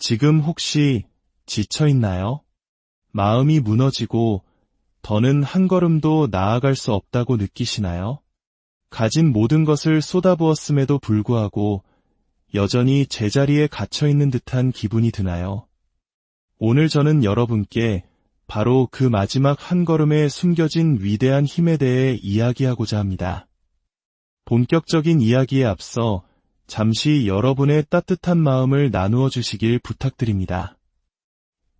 지금 혹시 지쳐 있나요? 마음이 무너지고 더는 한 걸음도 나아갈 수 없다고 느끼시나요? 가진 모든 것을 쏟아부었음에도 불구하고 여전히 제자리에 갇혀 있는 듯한 기분이 드나요? 오늘 저는 여러분께 바로 그 마지막 한 걸음에 숨겨진 위대한 힘에 대해 이야기하고자 합니다. 본격적인 이야기에 앞서 잠시 여러분의 따뜻한 마음을 나누어 주시길 부탁드립니다.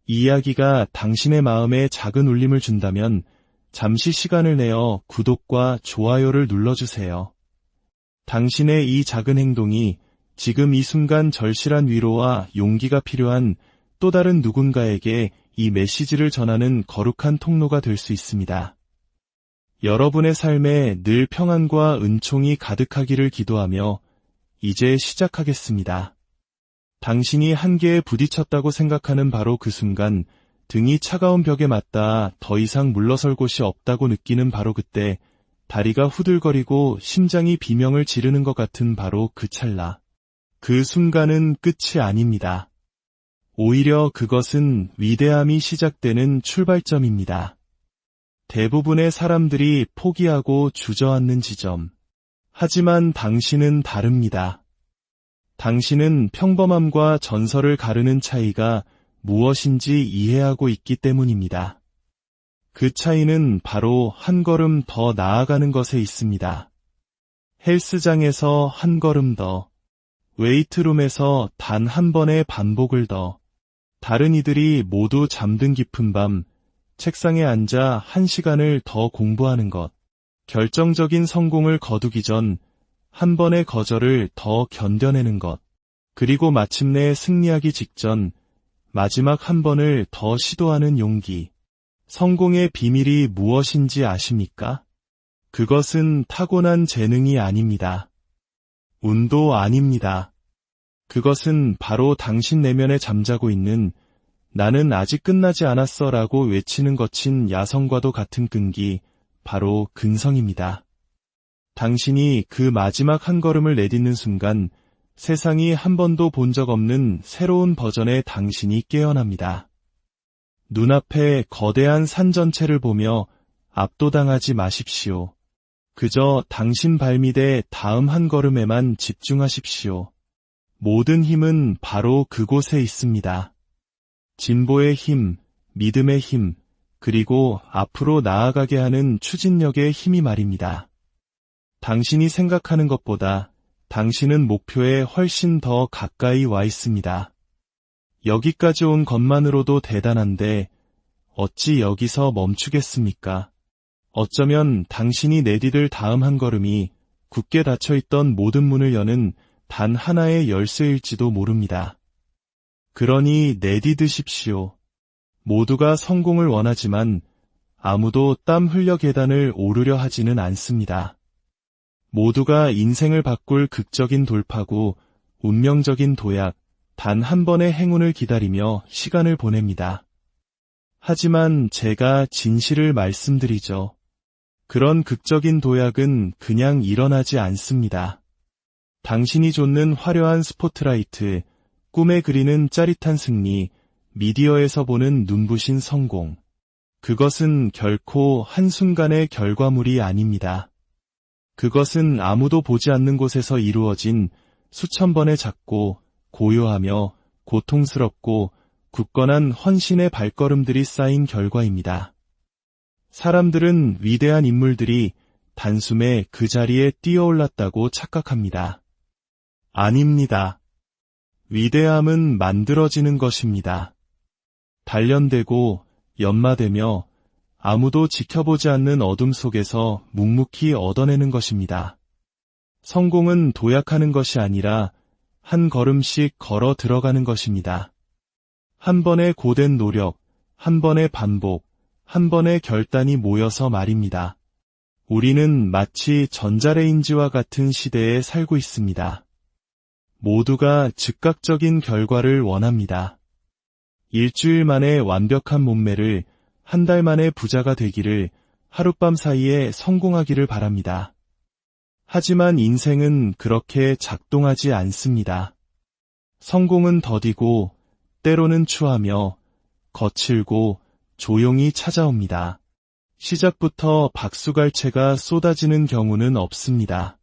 이 이야기가 당신의 마음에 작은 울림을 준다면 잠시 시간을 내어 구독과 좋아요를 눌러주세요. 당신의 이 작은 행동이 지금 이 순간 절실한 위로와 용기가 필요한 또 다른 누군가에게 이 메시지를 전하는 거룩한 통로가 될 수 있습니다. 여러분의 삶에 늘 평안과 은총이 가득하기를 기도하며 이제 시작하겠습니다. 당신이 한계에 부딪혔다고 생각하는 바로 그 순간 등이 차가운 벽에 맞닿아 더 이상 물러설 곳이 없다고 느끼는 바로 그때 다리가 후들거리고 심장이 비명을 지르는 것 같은 바로 그 찰나. 그 순간은 끝이 아닙니다. 오히려 그것은 위대함이 시작되는 출발점입니다. 대부분의 사람들이 포기하고 주저앉는 지점. 하지만 당신은 다릅니다. 당신은 평범함과 전설을 가르는 차이가 무엇인지 이해하고 있기 때문입니다. 그 차이는 바로 한 걸음 더 나아가는 것에 있습니다. 헬스장에서 한 걸음 더, 웨이트룸에서 단 한 번의 반복을 더, 다른 이들이 모두 잠든 깊은 밤, 책상에 앉아 1시간을 더 공부하는 것, 결정적인 성공을 거두기 전 한 번의 거절을 더 견뎌내는 것, 그리고 마침내 승리하기 직전 마지막 한 번을 더 시도하는 용기. 성공의 비밀이 무엇인지 아십니까? 그것은 타고난 재능이 아닙니다. 운도 아닙니다. 그것은 바로 당신 내면에 잠자고 있는 나는 아직 끝나지 않았어 라고 외치는 거친 야성과도 같은 끈기, 바로 근성입니다. 당신이 그 마지막 한 걸음을 내딛는 순간 세상이 한 번도 본 적 없는 새로운 버전의 당신이 깨어납니다. 눈앞에 거대한 산 전체를 보며 압도당하지 마십시오. 그저 당신 발밑의 다음 한 걸음에만 집중하십시오. 모든 힘은 바로 그곳에 있습니다. 진보의 힘, 믿음의 힘, 그리고 앞으로 나아가게 하는 추진력의 힘이 말입니다. 당신이 생각하는 것보다 당신은 목표에 훨씬 더 가까이 와 있습니다. 여기까지 온 것만으로도 대단한데 어찌 여기서 멈추겠습니까? 어쩌면 당신이 내디딜 다음 한 걸음이 굳게 닫혀있던 모든 문을 여는 단 하나의 열쇠일지도 모릅니다. 그러니 내디드십시오. 모두가 성공을 원하지만 아무도 땀 흘려 계단을 오르려 하지는 않습니다. 모두가 인생을 바꿀 극적인 돌파구, 운명적인 도약, 단 한 번의 행운을 기다리며 시간을 보냅니다. 하지만 제가 진실을 말씀드리죠. 그런 극적인 도약은 그냥 일어나지 않습니다. 당신이 좇는 화려한 스포트라이트, 꿈에 그리는 짜릿한 승리, 미디어에서 보는 눈부신 성공. 그것은 결코 한순간의 결과물이 아닙니다. 그것은 아무도 보지 않는 곳에서 이루어진 수천 번의 작고 고요하며 고통스럽고 굳건한 헌신의 발걸음들이 쌓인 결과입니다. 사람들은 위대한 인물들이 단숨에 그 자리에 뛰어올랐다고 착각합니다. 아닙니다. 위대함은 만들어지는 것입니다. 단련되고 연마되며 아무도 지켜보지 않는 어둠 속에서 묵묵히 얻어내는 것입니다. 성공은 도약하는 것이 아니라 한 걸음씩 걸어 들어가는 것입니다. 한 번의 고된 노력, 한 번의 반복, 한 번의 결단이 모여서 말입니다. 우리는 마치 전자레인지와 같은 시대에 살고 있습니다. 모두가 즉각적인 결과를 원합니다. 일주일 만에 완벽한 몸매를, 한 달 만에 부자가 되기를, 하룻밤 사이에 성공하기를 바랍니다. 하지만 인생은 그렇게 작동하지 않습니다. 성공은 더디고 때로는 추하며 거칠고 조용히 찾아옵니다. 시작부터 박수갈채가 쏟아지는 경우는 없습니다.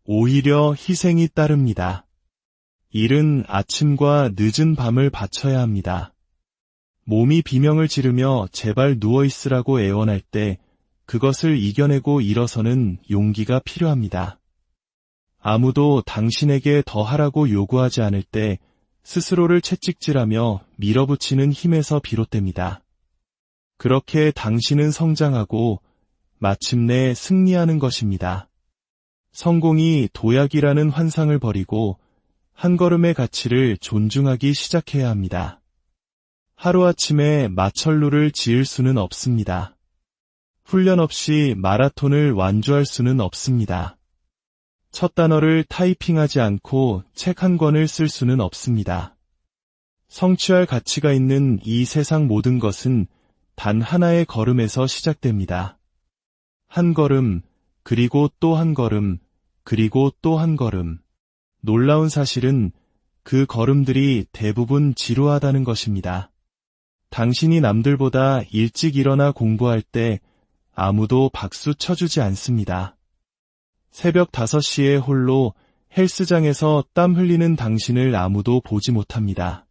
오히려 희생이 따릅니다. 이른 아침과 늦은 밤을 바쳐야 합니다. 몸이 비명을 지르며 제발 누워있으라고 애원할 때 그것을 이겨내고 일어서는 용기가 필요합니다. 아무도 당신에게 더 하라고 요구하지 않을 때 스스로를 채찍질하며 밀어붙이는 힘에서 비롯됩니다. 그렇게 당신은 성장하고 마침내 승리하는 것입니다. 성공이 도약이라는 환상을 버리고 한 걸음의 가치를 존중하기 시작해야 합니다. 하루아침에 마철루를 지을 수는 없습니다. 훈련 없이 마라톤을 완주할 수는 없습니다. 첫 단어를 타이핑하지 않고 책 한 권을 쓸 수는 없습니다. 성취할 가치가 있는 이 세상 모든 것은 단 하나의 걸음에서 시작됩니다. 한 걸음, 그리고 또 한 걸음, 그리고 또 한 걸음. 놀라운 사실은 그 걸음들이 대부분 지루하다는 것입니다. 당신이 남들보다 일찍 일어나 공부할 때 아무도 박수 쳐주지 않습니다. 새벽 5시에 홀로 헬스장에서 땀 흘리는 당신을 아무도 보지 못합니다.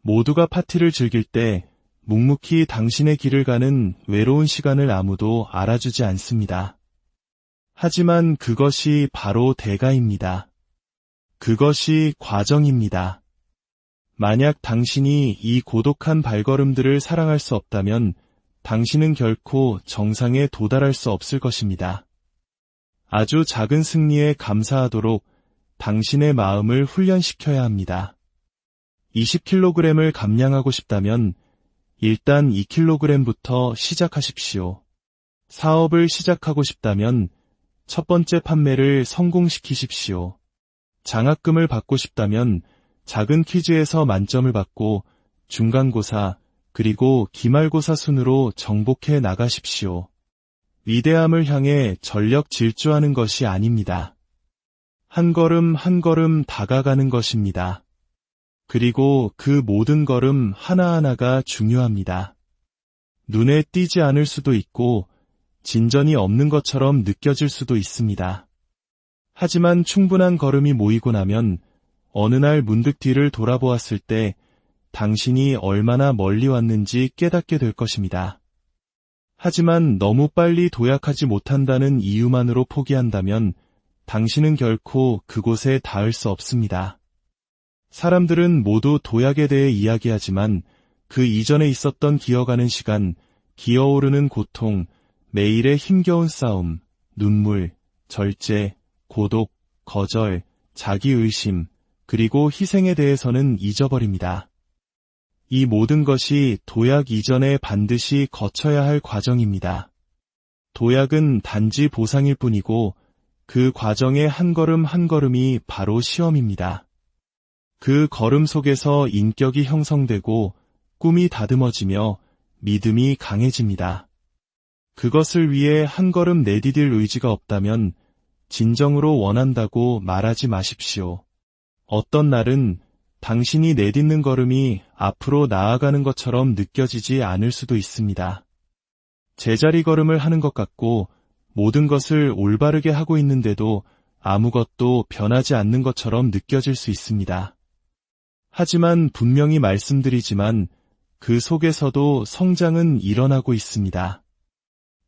모두가 파티를 즐길 때 묵묵히 당신의 길을 가는 외로운 시간을 아무도 알아주지 않습니다. 하지만 그것이 바로 대가입니다. 그것이 과정입니다. 만약 당신이 이 고독한 발걸음들을 사랑할 수 없다면 당신은 결코 정상에 도달할 수 없을 것입니다. 아주 작은 승리에 감사하도록 당신의 마음을 훈련시켜야 합니다. 20kg을 감량하고 싶다면 일단 2kg부터 시작하십시오. 사업을 시작하고 싶다면 첫 번째 판매를 성공시키십시오. 장학금을 받고 싶다면 작은 퀴즈에서 만점을 받고 중간고사 그리고 기말고사 순으로 정복해 나가십시오. 위대함을 향해 전력 질주하는 것이 아닙니다. 한 걸음 한 걸음 다가가는 것입니다. 그리고 그 모든 걸음 하나하나가 중요합니다. 눈에 띄지 않을 수도 있고 진전이 없는 것처럼 느껴질 수도 있습니다. 하지만 충분한 걸음이 모이고 나면 어느 날 문득 뒤를 돌아보았을 때 당신이 얼마나 멀리 왔는지 깨닫게 될 것입니다. 하지만 너무 빨리 도약하지 못한다는 이유만으로 포기한다면 당신은 결코 그곳에 닿을 수 없습니다. 사람들은 모두 도약에 대해 이야기하지만 그 이전에 있었던 기어가는 시간, 기어오르는 고통, 매일의 힘겨운 싸움, 눈물, 절제, 고독, 거절, 자기의심, 그리고 희생에 대해서는 잊어버립니다. 이 모든 것이 도약 이전에 반드시 거쳐야 할 과정입니다. 도약은 단지 보상일 뿐이고 그 과정의 한 걸음 한 걸음이 바로 시험입니다. 그 걸음 속에서 인격이 형성되고 꿈이 다듬어지며 믿음이 강해집니다. 그것을 위해 한 걸음 내디딜 의지가 없다면 진정으로 원한다고 말하지 마십시오. 어떤 날은 당신이 내딛는 걸음이 앞으로 나아가는 것처럼 느껴지지 않을 수도 있습니다. 제자리 걸음을 하는 것 같고 모든 것을 올바르게 하고 있는데도 아무것도 변하지 않는 것처럼 느껴질 수 있습니다. 하지만 분명히 말씀드리지만 그 속에서도 성장은 일어나고 있습니다.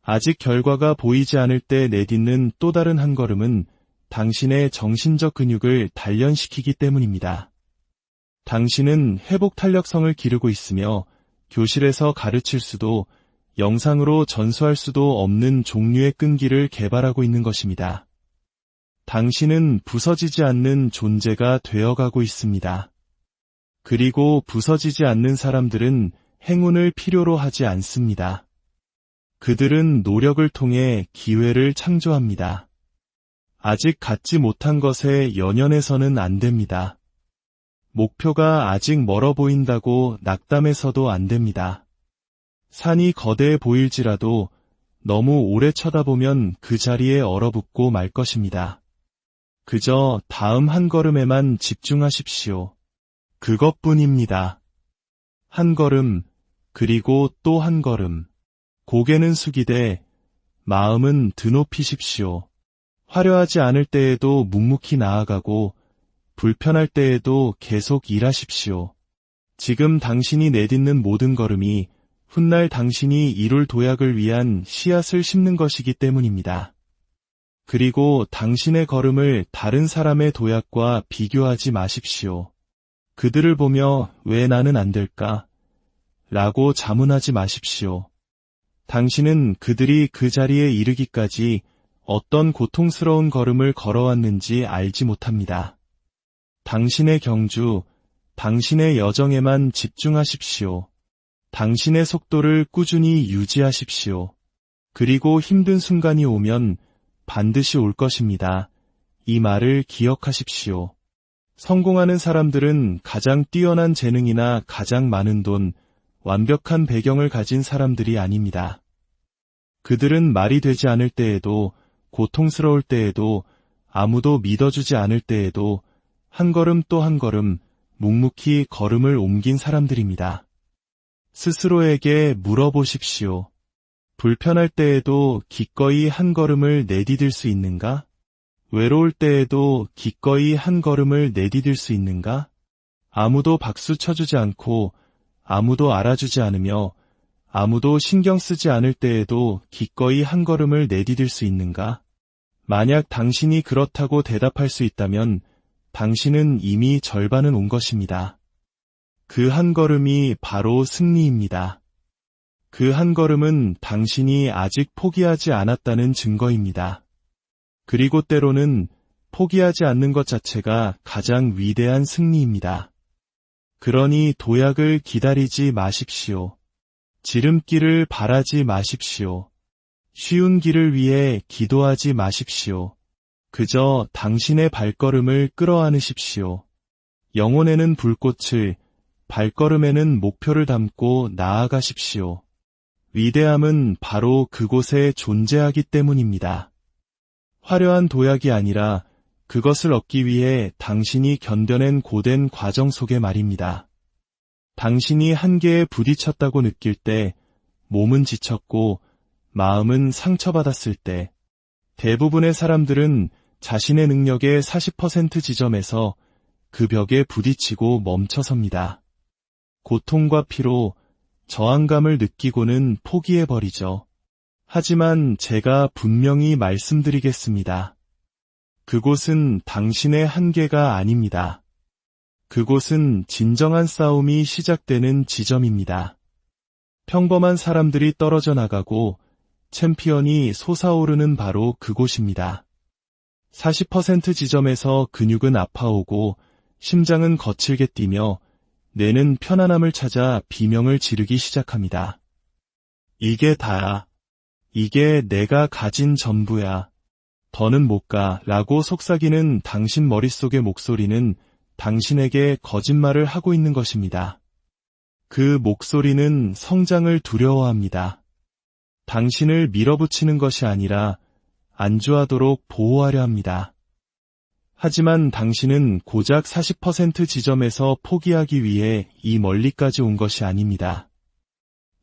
아직 결과가 보이지 않을 때 내딛는 또 다른 한 걸음은 당신의 정신적 근육을 단련시키기 때문입니다. 당신은 회복 탄력성을 기르고 있으며 교실에서 가르칠 수도 영상으로 전수할 수도 없는 종류의 끈기를 개발하고 있는 것입니다. 당신은 부서지지 않는 존재가 되어가고 있습니다. 그리고 부서지지 않는 사람들은 행운을 필요로 하지 않습니다. 그들은 노력을 통해 기회를 창조합니다. 아직 갖지 못한 것에 연연해서는 안 됩니다. 목표가 아직 멀어 보인다고 낙담해서도 안 됩니다. 산이 거대해 보일지라도 너무 오래 쳐다보면 그 자리에 얼어붙고 말 것입니다. 그저 다음 한 걸음에만 집중하십시오. 그것뿐입니다. 한 걸음, 그리고 또 한 걸음. 고개는 숙이되 마음은 드높이십시오. 화려하지 않을 때에도 묵묵히 나아가고 불편할 때에도 계속 일하십시오. 지금 당신이 내딛는 모든 걸음이 훗날 당신이 이룰 도약을 위한 씨앗을 심는 것이기 때문입니다. 그리고 당신의 걸음을 다른 사람의 도약과 비교하지 마십시오. 그들을 보며 왜 나는 안 될까? 라고 자문하지 마십시오. 당신은 그들이 그 자리에 이르기까지 어떤 고통스러운 걸음을 걸어왔는지 알지 못합니다. 당신의 경주, 당신의 여정에만 집중하십시오. 당신의 속도를 꾸준히 유지하십시오. 그리고 힘든 순간이 오면 반드시 올 것입니다. 이 말을 기억하십시오. 성공하는 사람들은 가장 뛰어난 재능이나 가장 많은 돈, 완벽한 배경을 가진 사람들이 아닙니다. 그들은 말이 되지 않을 때에도, 고통스러울 때에도, 아무도 믿어주지 않을 때에도 한 걸음 또 한 걸음 묵묵히 걸음을 옮긴 사람들입니다. 스스로에게 물어보십시오. 불편할 때에도 기꺼이 한 걸음을 내디딜 수 있는가? 외로울 때에도 기꺼이 한 걸음을 내디딜 수 있는가? 아무도 박수 쳐주지 않고 아무도 알아주지 않으며 아무도 신경 쓰지 않을 때에도 기꺼이 한 걸음을 내디딜 수 있는가? 만약 당신이 그렇다고 대답할 수 있다면 당신은 이미 절반은 온 것입니다. 그 한 걸음이 바로 승리입니다. 그 한 걸음은 당신이 아직 포기하지 않았다는 증거입니다. 그리고 때로는 포기하지 않는 것 자체가 가장 위대한 승리입니다. 그러니 도약을 기다리지 마십시오. 지름길을 바라지 마십시오. 쉬운 길을 위해 기도하지 마십시오. 그저 당신의 발걸음을 끌어안으십시오. 영혼에는 불꽃을, 발걸음에는 목표를 담고 나아가십시오. 위대함은 바로 그곳에 존재하기 때문입니다. 화려한 도약이 아니라 그것을 얻기 위해 당신이 견뎌낸 고된 과정 속의 말입니다. 당신이 한계에 부딪혔다고 느낄 때, 몸은 지쳤고 마음은 상처받았을 때, 대부분의 사람들은 자신의 능력의 40% 지점에서 그 벽에 부딪히고 멈춰섭니다. 고통과 피로, 저항감을 느끼고는 포기해버리죠. 하지만 제가 분명히 말씀드리겠습니다. 그곳은 당신의 한계가 아닙니다. 그곳은 진정한 싸움이 시작되는 지점입니다. 평범한 사람들이 떨어져 나가고 챔피언이 솟아오르는 바로 그곳입니다. 40% 지점에서 근육은 아파오고 심장은 거칠게 뛰며 뇌는 편안함을 찾아 비명을 지르기 시작합니다. 이게 다야. 이게 내가 가진 전부야. 더는 못 가 라고 속삭이는 당신 머릿속의 목소리는 당신에게 거짓말을 하고 있는 것입니다. 그 목소리는 성장을 두려워합니다. 당신을 밀어붙이는 것이 아니라 안주하도록 보호하려 합니다. 하지만 당신은 고작 40% 지점에서 포기하기 위해 이 멀리까지 온 것이 아닙니다.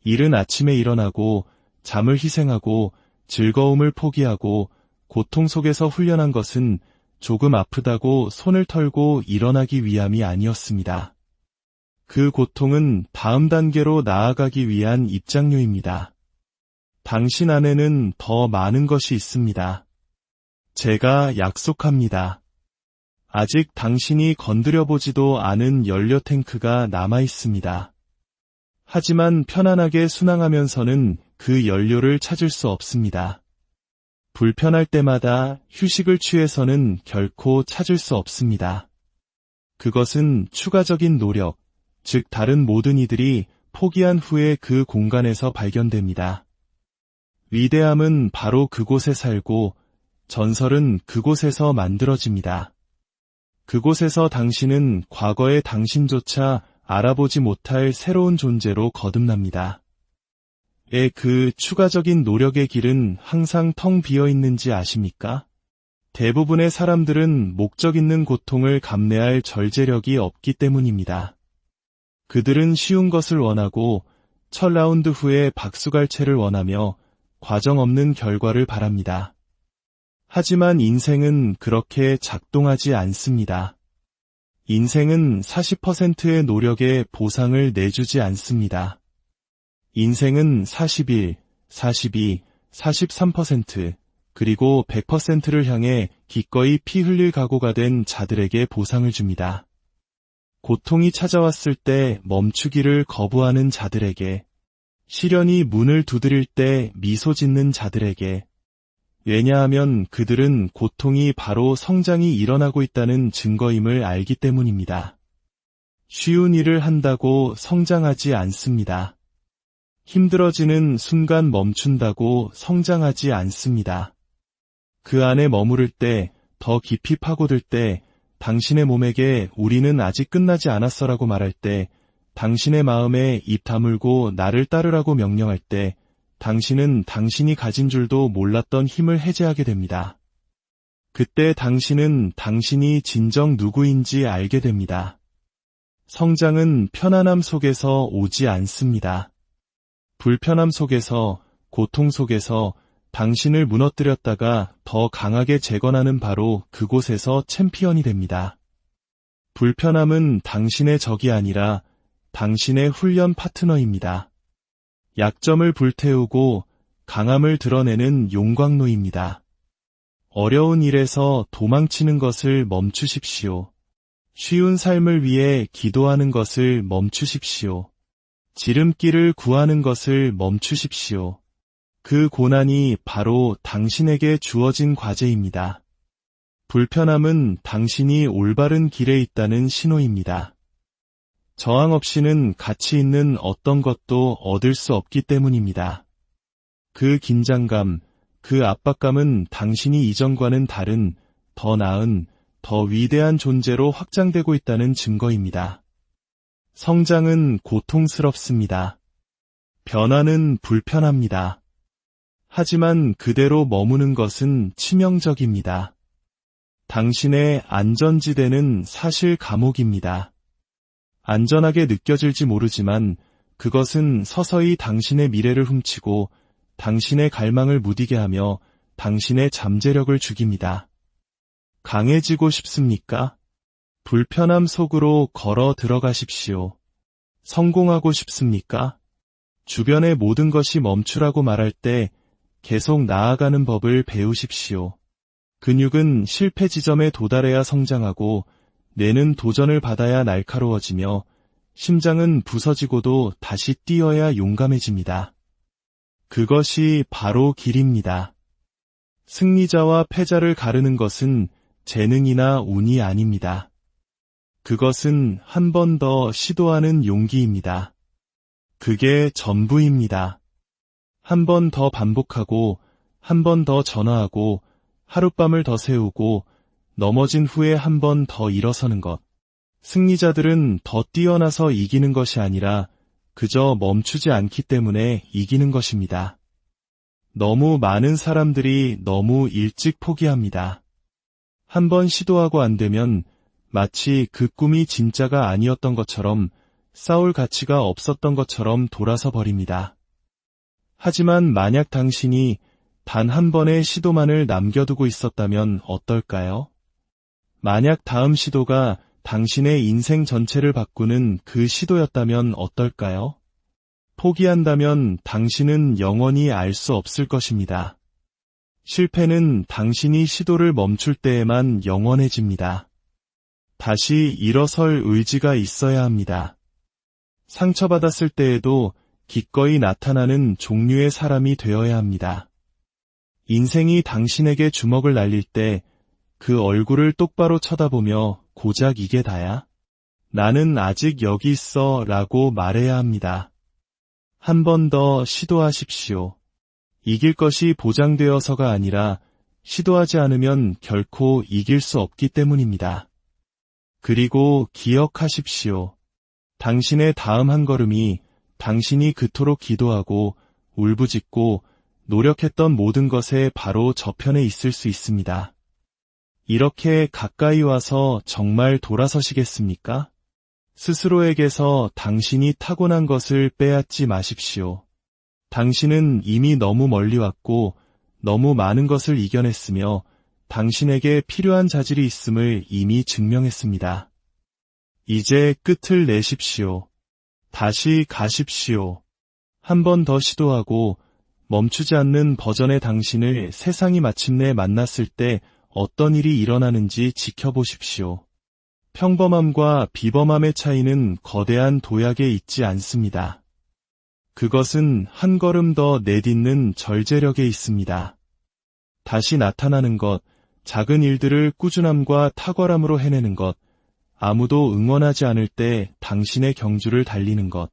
이른 아침에 일어나고 잠을 희생하고 즐거움을 포기하고 고통 속에서 훈련한 것은 조금 아프다고 손을 털고 일어나기 위함이 아니었습니다. 그 고통은 다음 단계로 나아가기 위한 입장료입니다. 당신 안에는 더 많은 것이 있습니다. 제가 약속합니다. 아직 당신이 건드려보지도 않은 연료 탱크가 남아 있습니다. 하지만 편안하게 순항하면서는 그 연료를 찾을 수 없습니다. 불편할 때마다 휴식을 취해서는 결코 찾을 수 없습니다. 그것은 추가적인 노력, 즉 다른 모든 이들이 포기한 후에 그 공간에서 발견됩니다. 위대함은 바로 그곳에 살고 전설은 그곳에서 만들어집니다. 그곳에서 당신은 과거의 당신조차 알아보지 못할 새로운 존재로 거듭납니다. 그 추가적인 노력의 길은 항상 텅 비어 있는지 아십니까? 대부분의 사람들은 목적 있는 고통을 감내할 절제력이 없기 때문입니다. 그들은 쉬운 것을 원하고 첫 라운드 후에 박수갈채를 원하며 과정 없는 결과를 바랍니다. 하지만 인생은 그렇게 작동하지 않습니다. 인생은 40%의 노력에 보상을 내주지 않습니다. 인생은 41, 42, 43%, 그리고 100%를 향해 기꺼이 피 흘릴 각오가 된 자들에게 보상을 줍니다. 고통이 찾아왔을 때 멈추기를 거부하는 자들에게, 시련이 문을 두드릴 때 미소 짓는 자들에게, 왜냐하면 그들은 고통이 바로 성장이 일어나고 있다는 증거임을 알기 때문입니다. 쉬운 일을 한다고 성장하지 않습니다. 힘들어지는 순간 멈춘다고 성장하지 않습니다. 그 안에 머무를 때, 더 깊이 파고들 때, 당신의 몸에게 우리는 아직 끝나지 않았어라고 말할 때, 당신의 마음에 입 다물고 나를 따르라고 명령할 때, 당신은 당신이 가진 줄도 몰랐던 힘을 해제하게 됩니다. 그때 당신은 당신이 진정 누구인지 알게 됩니다. 성장은 편안함 속에서 오지 않습니다. 불편함 속에서, 고통 속에서 당신을 무너뜨렸다가 더 강하게 재건하는 바로 그곳에서 챔피언이 됩니다. 불편함은 당신의 적이 아니라 당신의 훈련 파트너입니다. 약점을 불태우고 강함을 드러내는 용광로입니다. 어려운 일에서 도망치는 것을 멈추십시오. 쉬운 삶을 위해 기도하는 것을 멈추십시오. 지름길을 구하는 것을 멈추십시오. 그 고난이 바로 당신에게 주어진 과제입니다. 불편함은 당신이 올바른 길에 있다는 신호입니다. 저항 없이는 가치 있는 어떤 것도 얻을 수 없기 때문입니다. 그 긴장감, 그 압박감은 당신이 이전과는 다른, 더 나은, 더 위대한 존재로 확장되고 있다는 증거입니다. 성장은 고통스럽습니다. 변화는 불편합니다. 하지만 그대로 머무는 것은 치명적입니다. 당신의 안전지대는 사실 감옥입니다. 안전하게 느껴질지 모르지만 그것은 서서히 당신의 미래를 훔치고 당신의 갈망을 무디게 하며 당신의 잠재력을 죽입니다. 강해지고 싶습니까? 불편함 속으로 걸어 들어가십시오. 성공하고 싶습니까? 주변의 모든 것이 멈추라고 말할 때 계속 나아가는 법을 배우십시오. 근육은 실패 지점에 도달해야 성장하고 뇌는 도전을 받아야 날카로워지며 심장은 부서지고도 다시 뛰어야 용감해집니다. 그것이 바로 길입니다. 승리자와 패자를 가르는 것은 재능이나 운이 아닙니다. 그것은 한 번 더 시도하는 용기입니다. 그게 전부입니다. 한 번 더 반복하고, 한 번 더 전화하고, 하룻밤을 더 세우고, 넘어진 후에 한 번 더 일어서는 것. 승리자들은 더 뛰어나서 이기는 것이 아니라 그저 멈추지 않기 때문에 이기는 것입니다. 너무 많은 사람들이 너무 일찍 포기합니다. 한 번 시도하고 안 되면 마치 그 꿈이 진짜가 아니었던 것처럼, 싸울 가치가 없었던 것처럼 돌아서 버립니다. 하지만 만약 당신이 단 한 번의 시도만을 남겨두고 있었다면 어떨까요? 만약 다음 시도가 당신의 인생 전체를 바꾸는 그 시도였다면 어떨까요? 포기한다면 당신은 영원히 알 수 없을 것입니다. 실패는 당신이 시도를 멈출 때에만 영원해집니다. 다시 일어설 의지가 있어야 합니다. 상처받았을 때에도 기꺼이 나타나는 종류의 사람이 되어야 합니다. 인생이 당신에게 주먹을 날릴 때 그 얼굴을 똑바로 쳐다보며 고작 이게 다야? 나는 아직 여기 있어 라고 말해야 합니다. 한 번 더 시도하십시오. 이길 것이 보장되어서가 아니라 시도하지 않으면 결코 이길 수 없기 때문입니다. 그리고 기억하십시오. 당신의 다음 한 걸음이 당신이 그토록 기도하고 울부짖고 노력했던 모든 것의 바로 저편에 있을 수 있습니다. 이렇게 가까이 와서 정말 돌아서시겠습니까? 스스로에게서 당신이 타고난 것을 빼앗지 마십시오. 당신은 이미 너무 멀리 왔고 너무 많은 것을 이겨냈으며 당신에게 필요한 자질이 있음을 이미 증명했습니다. 이제 끝을 내십시오. 다시 가십시오. 한 번 더 시도하고 멈추지 않는 버전의 당신을 세상이 마침내 만났을 때 어떤 일이 일어나는지 지켜보십시오. 평범함과 비범함의 차이는 거대한 도약에 있지 않습니다. 그것은 한 걸음 더 내딛는 절제력에 있습니다. 다시 나타나는 것, 작은 일들을 꾸준함과 탁월함으로 해내는 것, 아무도 응원하지 않을 때 당신의 경주를 달리는 것,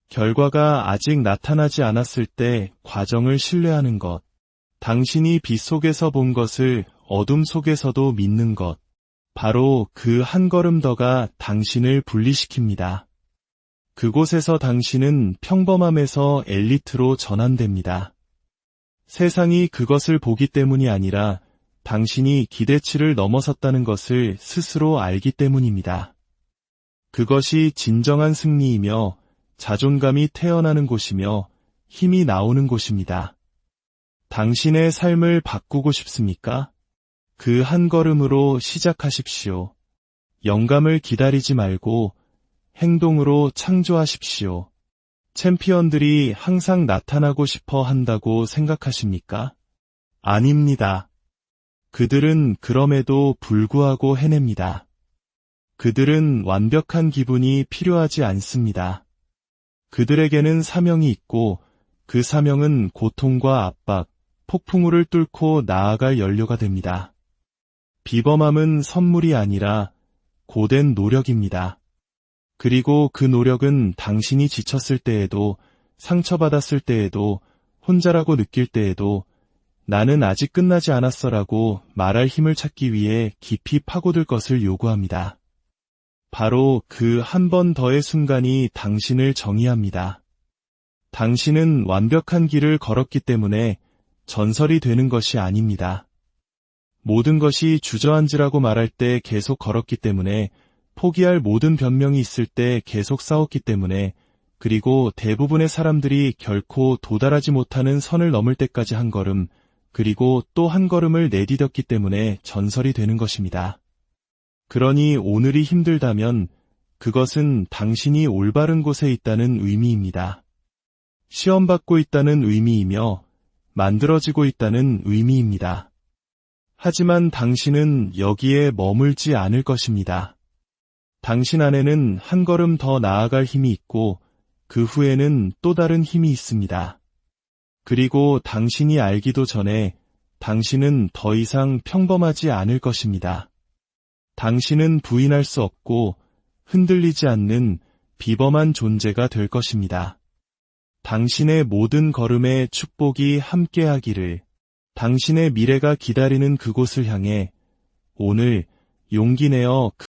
결과가 아직 나타나지 않았을 때 과정을 신뢰하는 것, 당신이 빛 속에서 본 것을 어둠 속에서도 믿는 것, 바로 그 한 걸음 더가 당신을 분리시킵니다. 그곳에서 당신은 평범함에서 엘리트로 전환됩니다. 세상이 그것을 보기 때문이 아니라 당신이 기대치를 넘어섰다는 것을 스스로 알기 때문입니다. 그것이 진정한 승리이며 자존감이 태어나는 곳이며 힘이 나오는 곳입니다. 당신의 삶을 바꾸고 싶습니까? 그 한 걸음으로 시작하십시오. 영감을 기다리지 말고 행동으로 창조하십시오. 챔피언들이 항상 나타나고 싶어 한다고 생각하십니까? 아닙니다. 그들은 그럼에도 불구하고 해냅니다. 그들은 완벽한 기분이 필요하지 않습니다. 그들에게는 사명이 있고 그 사명은 고통과 압박, 폭풍우를 뚫고 나아갈 연료가 됩니다. 비범함은 선물이 아니라 고된 노력입니다. 그리고 그 노력은 당신이 지쳤을 때에도, 상처받았을 때에도, 혼자라고 느낄 때에도 나는 아직 끝나지 않았어라고 말할 힘을 찾기 위해 깊이 파고들 것을 요구합니다. 바로 그 한 번 더의 순간이 당신을 정의합니다. 당신은 완벽한 길을 걸었기 때문에 전설이 되는 것이 아닙니다. 모든 것이 주저앉으라고 말할 때 계속 걸었기 때문에, 포기할 모든 변명이 있을 때 계속 싸웠기 때문에, 그리고 대부분의 사람들이 결코 도달하지 못하는 선을 넘을 때까지 한 걸음, 그리고 또 한 걸음을 내디뎠기 때문에 전설이 되는 것입니다. 그러니 오늘이 힘들다면 그것은 당신이 올바른 곳에 있다는 의미입니다. 시험받고 있다는 의미이며 만들어지고 있다는 의미입니다. 하지만 당신은 여기에 머물지 않을 것입니다. 당신 안에는 한 걸음 더 나아갈 힘이 있고 그 후에는 또 다른 힘이 있습니다. 그리고 당신이 알기도 전에 당신은 더 이상 평범하지 않을 것입니다. 당신은 부인할 수 없고 흔들리지 않는 비범한 존재가 될 것입니다. 당신의 모든 걸음에 축복이 함께하기를. 당신의 미래가 기다리는 그곳을 향해 오늘 용기 내어